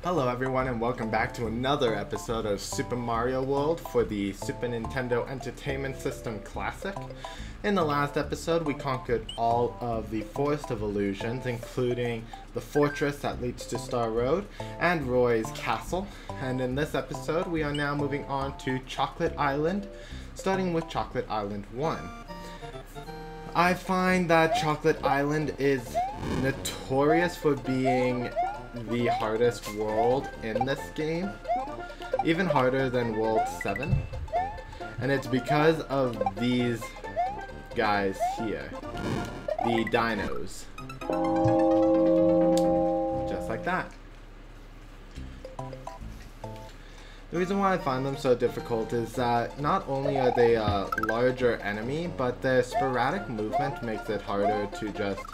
Hello everyone and welcome back to another episode of Super Mario World for the Super Nintendo Entertainment System Classic. In the last episode we conquered all of the Forest of Illusions, including the fortress that leads to Star Road and Roy's Castle. And in this episode we are now moving on to Chocolate Island, starting with Chocolate Island 1. I find that Chocolate Island is notorious for being the hardest world in this game, even harder than World 7, and it's because of these guys here, the dinos, just like that. The reason why I find them so difficult is that not only are they a larger enemy, but their sporadic movement makes it harder to just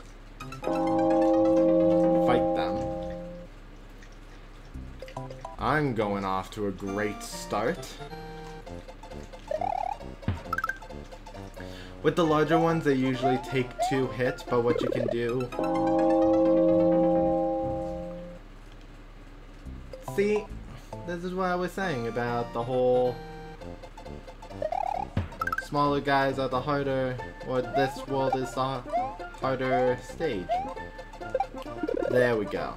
fight them. I'm going off to a great start. With the larger ones, they usually take 2 hits, but what you can do... See, this is what I was saying about the whole... Smaller guys are the harder, or this world is the harder stage. There we go.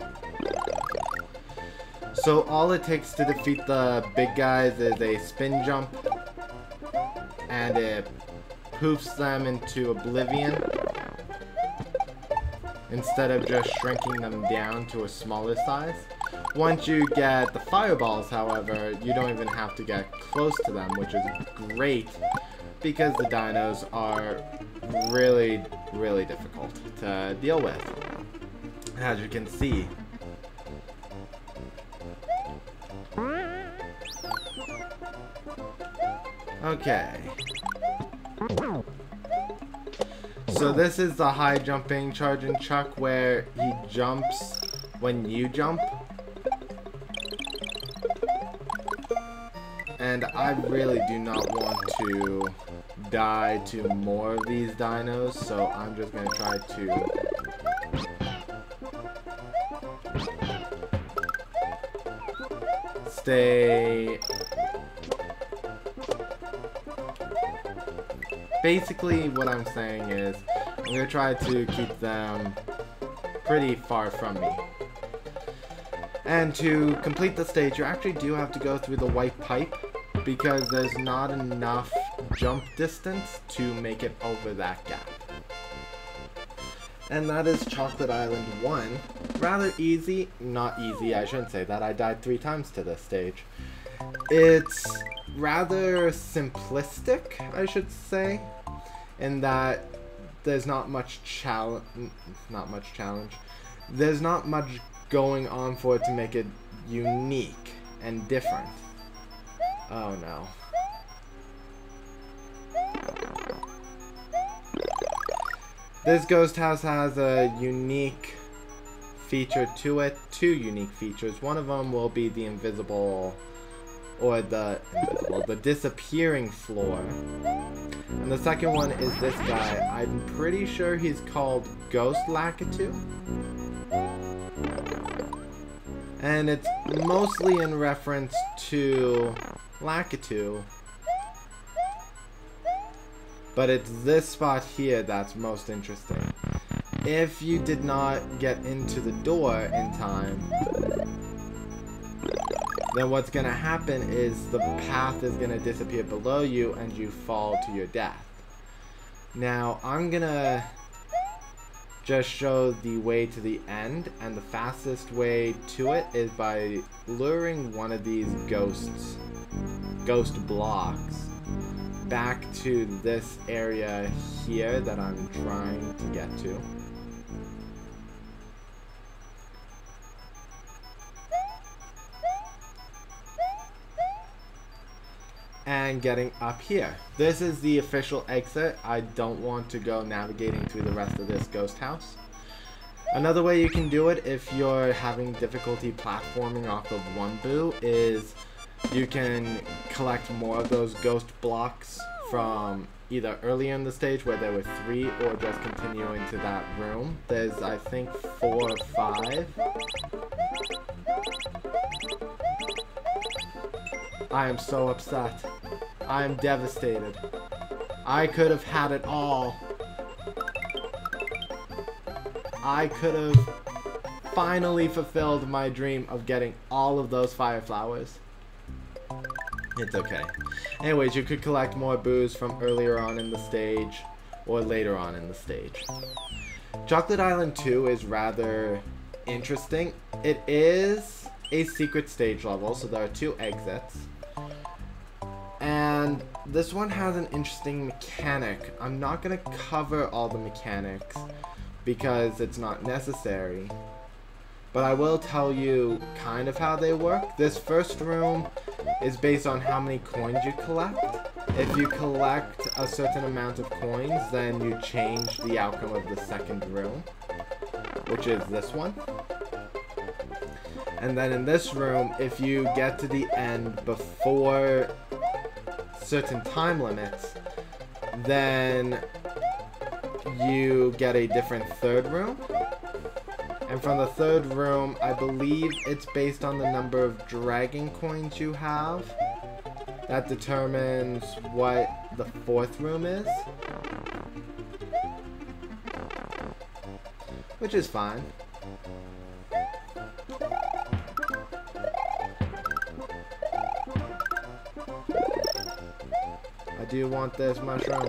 So all it takes to defeat the big guys is a spin jump, and it poofs them into oblivion, instead of just shrinking them down to a smaller size. Once you get the fireballs, however, you don't even have to get close to them, which is great, because the dinos are really, really difficult to deal with, as you can see. Okay. So this is the high jumping charging chuck where he jumps when you jump. And I really do not want to die to more of these dinos, so I'm just going to try to stay... Basically, what I'm saying is, I'm going to try to keep them pretty far from me. And to complete the stage, you actually do have to go through the white pipe, because there's not enough jump distance to make it over that gap. And that is Chocolate Island 1. Rather easy. Not easy, I shouldn't say that. I died 3 times to this stage. It's rather simplistic, I should say, in that there's not much challenge. There's not much going on for it to make it unique and different. Oh no. This ghost house has a unique feature to it. 2 unique features. One of them will be the invisible, or the disappearing floor. And the second one is this guy. I'm pretty sure he's called Ghost Lakitu. And it's mostly in reference to Lakitu. But it's this spot here that's most interesting. If you did not get into the door in time, then what's going to happen is the path is going to disappear below you and you fall to your death. Now, I'm going to just show the way to the end, and the fastest way to it is by luring one of these ghost blocks back to this area here that I'm trying to get to. And getting up here. This is the official exit. I don't want to go navigating through the rest of this ghost house. Another way you can do it if you're having difficulty platforming off of one boo is you can collect more of those ghost blocks from either earlier in the stage where there were 3 or just continue into that room. There's I think 4 or 5. I am so upset. I am devastated. I could have had it all. I could have finally fulfilled my dream of getting all of those fire flowers. It's okay. Anyways, you could collect more boos from earlier on in the stage or later on in the stage. Chocolate Island 2 is rather interesting. It is a secret stage level, so there are 2 exits. And this one has an interesting mechanic. I'm not going to cover all the mechanics because it's not necessary. But I will tell you kind of how they work. This first room is based on how many coins you collect. If you collect a certain amount of coins, then you change the outcome of the second room, which is this one. And then in this room, if you get to the end before certain time limits, then you get a different third room. And from the third room, I believe it's based on the number of dragon coins you have. That determines what the fourth room is. Which is fine. I do want this mushroom.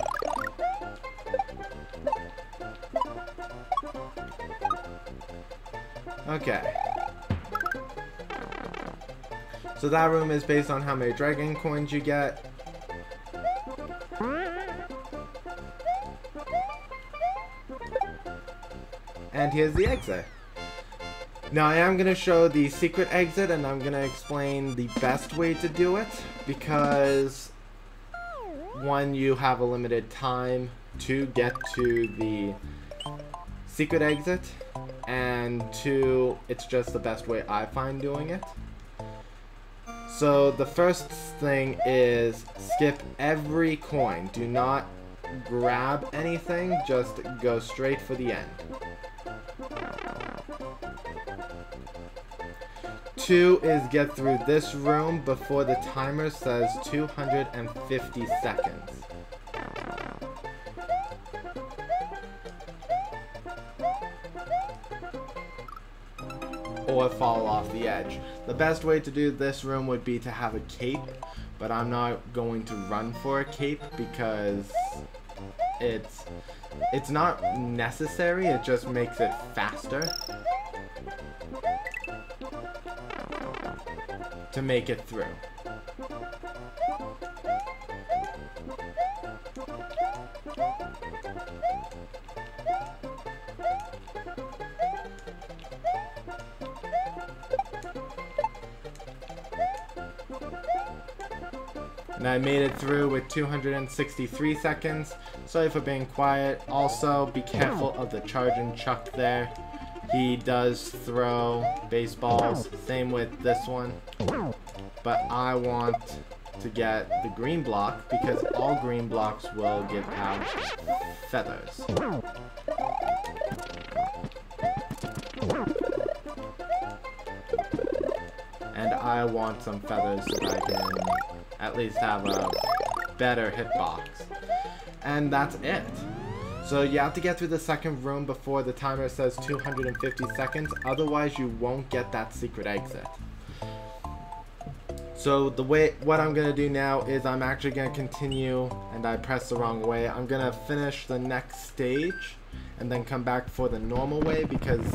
Okay. So that room is based on how many dragon coins you get. And here's the exit. Now I am going to show the secret exit and I'm going to explain the best way to do it. Because one, you have a limited time to get to the secret exit. And 2, it's just the best way I find doing it. So the first thing is skip every coin. Do not grab anything, just go straight for the end. 2 is get through this room before the timer says 250 seconds. Or fall off the edge. The best way to do this room would be to have a cape, but I'm not going to run for a cape because it's not necessary, it just makes it faster to make it through. And I made it through with 263 seconds. Sorry for being quiet. Also, be careful of the charge and chuck there. He does throw baseballs. Same with this one. But I want to get the green block because all green blocks will give out feathers. And I want some feathers so that I can at least have a better hitbox. And that's it. So you have to get through the second room before the timer says 250 seconds, otherwise you won't get that secret exit. So what I'm gonna do now is I'm actually gonna continue, and I pressed the wrong way. I'm gonna finish the next stage and then come back for the normal way, because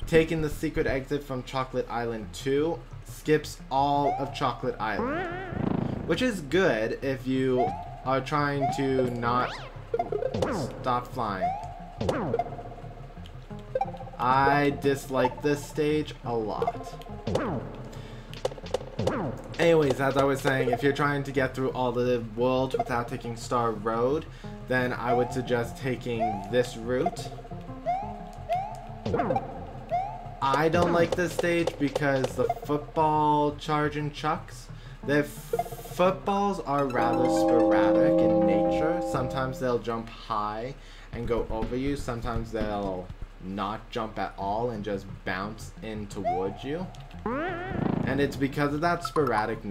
taking the secret exit from Chocolate Island 2 skips all of Chocolate Island. Which is good if you are trying to not stop flying. I dislike this stage a lot. Anyways, as I was saying, if you're trying to get through all the worlds without taking Star Road, then I would suggest taking this route. I don't like this stage because the football charge and chucks, the footballs are rather sporadic in nature. Sometimes they'll jump high and go over you. Sometimes they'll not jump at all and just bounce in towards you. And it's because of that sporadic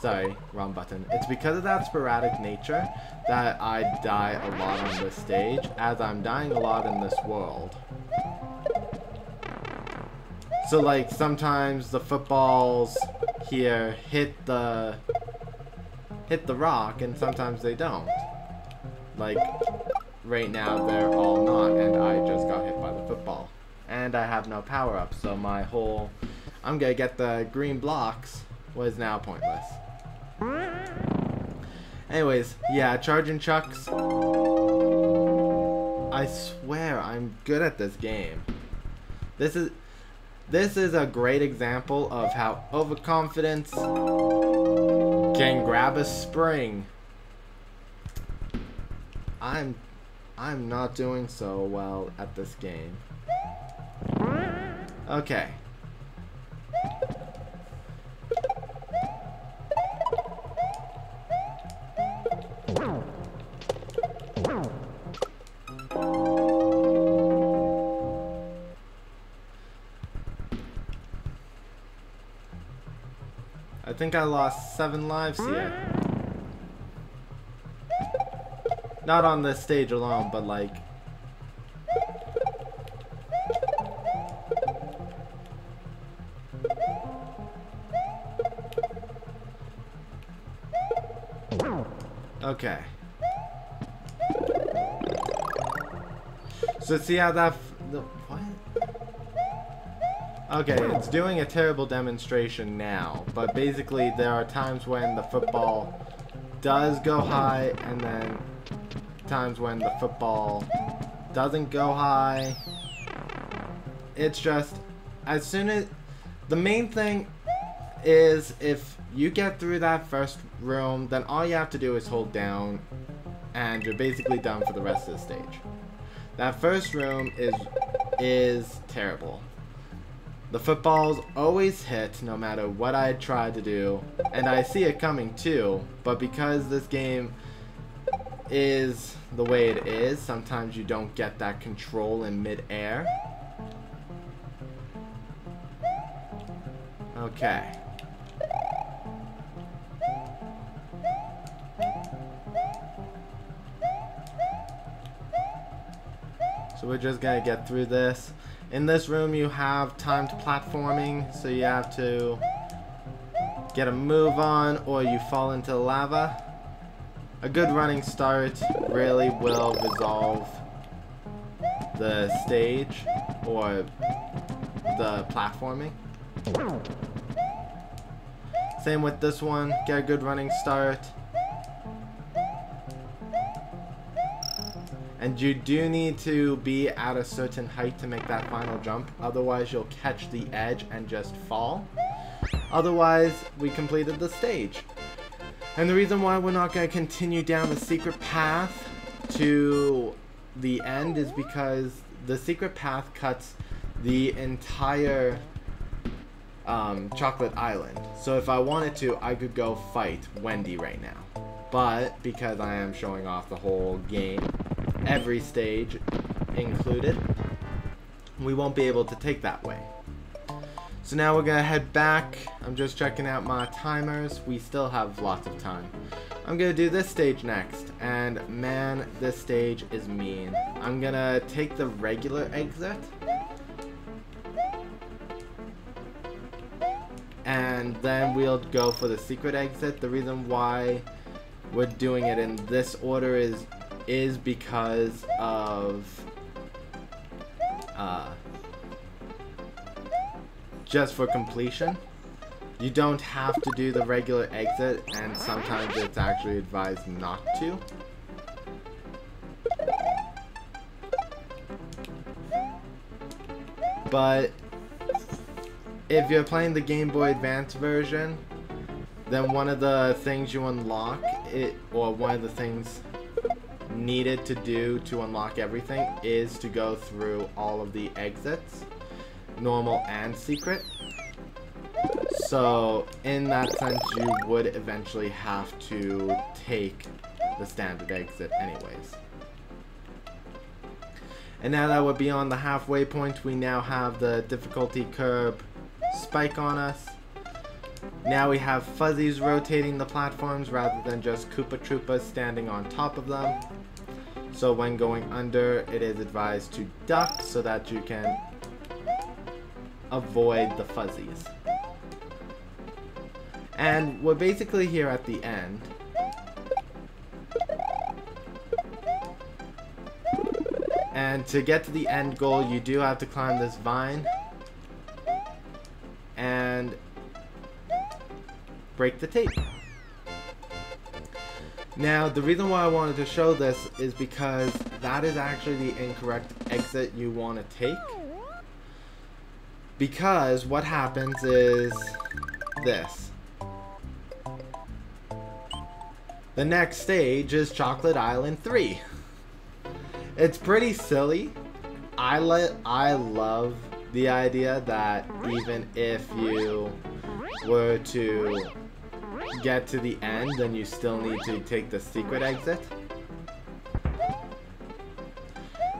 Sorry, wrong button. It's because of that sporadic nature that I die a lot on this stage, as I'm dying a lot in this world. So like sometimes the footballs here hit the rock and sometimes they don't. Like right now they're all not, and I just got hit by the football. And I have no power up, so my whole I'm gonna get the green blocks was now pointless. Anyways, yeah, charging chucks. I swear I'm good at this game. This is a great example of how overconfidence can grab a spring. I'm not doing so well at this game. Okay. I think I lost 7 lives here. Not on this stage alone, but like... Okay. So see how that... What? Okay, it's doing a terrible demonstration now, but basically there are times when the football does go high, and then times when the football doesn't go high. It's just, as soon as... The main thing is, if you get through that first room, then all you have to do is hold down, and you're basically done for the rest of the stage. That first room is terrible. The footballs always hit no matter what I try to do, and I see it coming too, but because this game is the way it is, sometimes you don't get that control in mid-air. Okay. So we're just gonna get through this. In this room you have timed platforming, so you have to get a move on or you fall into the lava. A good running start really will resolve the stage or the platforming. Same with this one, get a good running start. And you do need to be at a certain height to make that final jump, otherwise you'll catch the edge and just fall. Otherwise, we completed the stage. And the reason why we're not going to continue down the secret path to the end is because the secret path cuts the entire Chocolate Island. So if I wanted to, I could go fight Wendy right now. But because I am showing off the whole game, every stage included, we won't be able to take that way. So now we're gonna head back. I'm just checking out my timers. We still have lots of time. I'm gonna do this stage next, and man, this stage is mean. I'm gonna take the regular exit, and then we'll go for the secret exit. The reason why we're doing it in this order is because of just for completion. You don't have to do the regular exit, and sometimes it's actually advised not to. But if you're playing the Game Boy Advance version, then one of the things you unlock, or one of the things needed to do to unlock everything, is to go through all of the exits, normal and secret. So in that sense, you would eventually have to take the standard exit anyways. And now that we're beyond the halfway point, we now have the difficulty curve spike on us. Now we have fuzzies rotating the platforms rather than just Koopa Troopas standing on top of them. So when going under, it is advised to duck so that you can avoid the fuzzies. And we're basically here at the end. And to get to the end goal, you do have to climb this vine and break the tape. Now, the reason why I wanted to show this is because that is actually the incorrect exit you want to take. Because what happens is this. The next stage is Chocolate Island 3. It's pretty silly. I love the idea that even if you were to get to the end, then you still need to take the secret exit.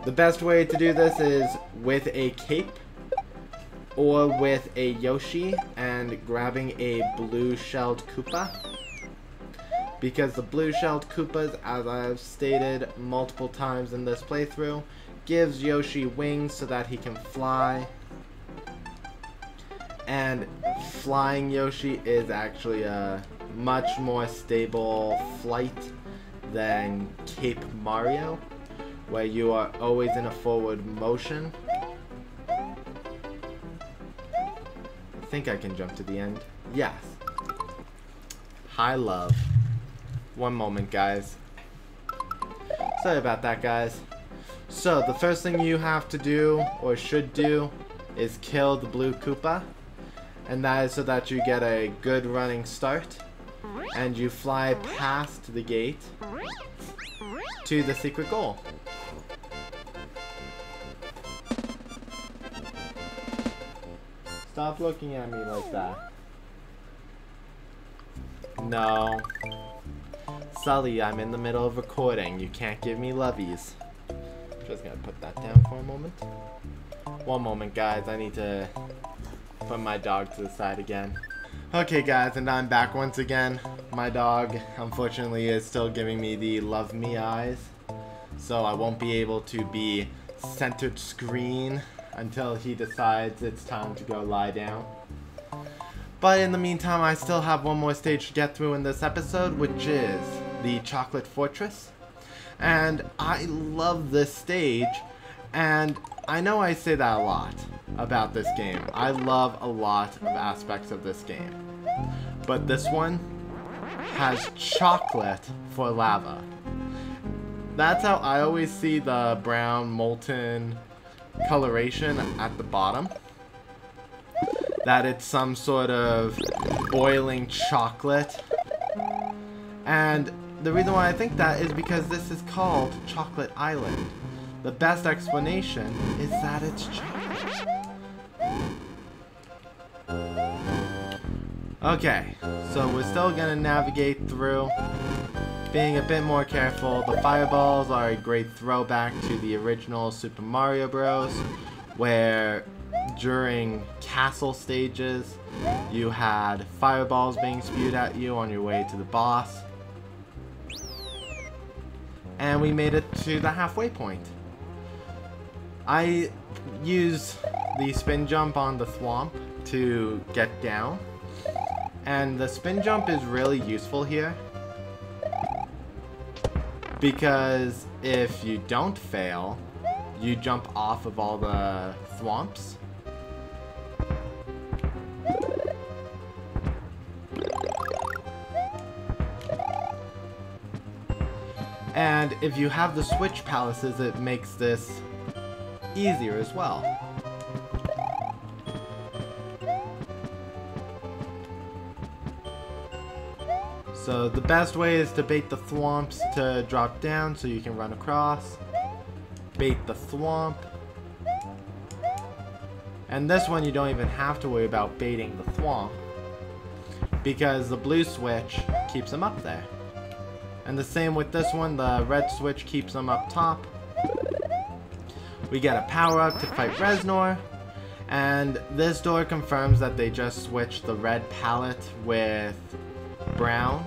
The best way to do this is with a cape or with a Yoshi and grabbing a blue-shelled Koopa. Because the blue-shelled Koopas, as I've stated multiple times in this playthrough, gives Yoshi wings so that he can fly. And flying Yoshi is actually a much more stable flight than Cape Mario, where you are always in a forward motion. I think I can jump to the end. Yes. High love. One moment, guys. Sorry about that, guys. So, the first thing you have to do, or should do, is kill the blue Koopa. And that is so that you get a good running start. And you fly past the gate to the secret goal. Stop looking at me like that. No. Sully, I'm in the middle of recording. You can't give me lovies. Just gonna put that down for a moment. One moment, guys. I need to put my dog to the side again. Okay, guys, and I'm back once again. My dog, unfortunately, is still giving me the love me eyes. So I won't be able to be centered screen until he decides it's time to go lie down. But in the meantime, I still have one more stage to get through in this episode, which is the Chocolate Fortress. And I love this stage, and I know I say that a lot about this game. I love a lot of aspects of this game. But this one has chocolate for lava. That's how I always see the brown molten coloration at the bottom. That it's some sort of boiling chocolate. And the reason why I think that is because this is called Chocolate Island. The best explanation is that it's chocolate. Okay, so we're still gonna navigate through, being a bit more careful. The fireballs are a great throwback to the original Super Mario Bros., where during castle stages, you had fireballs being spewed at you on your way to the boss. And we made it to the halfway point. I use the spin jump on the thwomp to get down. And the spin jump is really useful here. Because if you don't fail, you jump off of all the thwomps. And if you have the switch palaces, it makes this easier as well. So the best way is to bait the thwomps to drop down so you can run across. Bait the thwomp. And this one you don't even have to worry about baiting the thwomp, because the blue switch keeps them up there. And the same with this one, the red switch keeps them up top. We get a power up to fight Reznor. And this door confirms that they just switched the red palette with brown.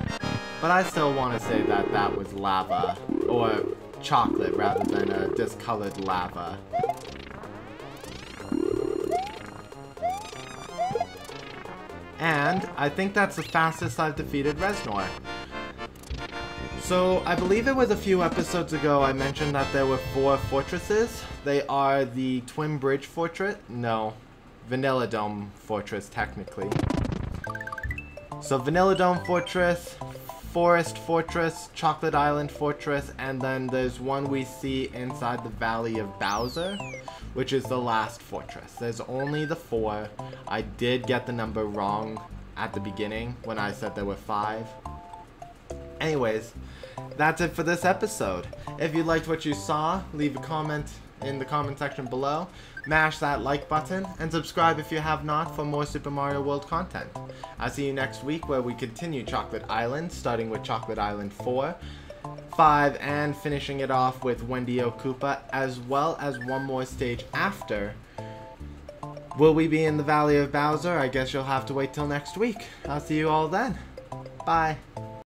But I still want to say that that was lava, or chocolate rather than a discolored lava. And I think that's the fastest I've defeated Reznor. So I believe it was a few episodes ago I mentioned that there were 4 fortresses. They are the Twin Bridge Fortress, no, Vanilla Dome Fortress technically. So Vanilla Dome Fortress, Forest Fortress, Chocolate Island Fortress, and then there's one we see inside the Valley of Bowser, which is the last fortress. There's only the 4. I did get the number wrong at the beginning when I said there were 5. Anyways, that's it for this episode. If you liked what you saw, leave a comment in the comment section below. Mash that like button and subscribe if you have not for more Super Mario World content. I'll see you next week where we continue Chocolate Island, starting with Chocolate Island 4, 5, and finishing it off with Wendy-O Koopa, as well as one more stage after. Will we be in the Valley of Bowser? I guess you'll have to wait till next week. I'll see you all then. Bye.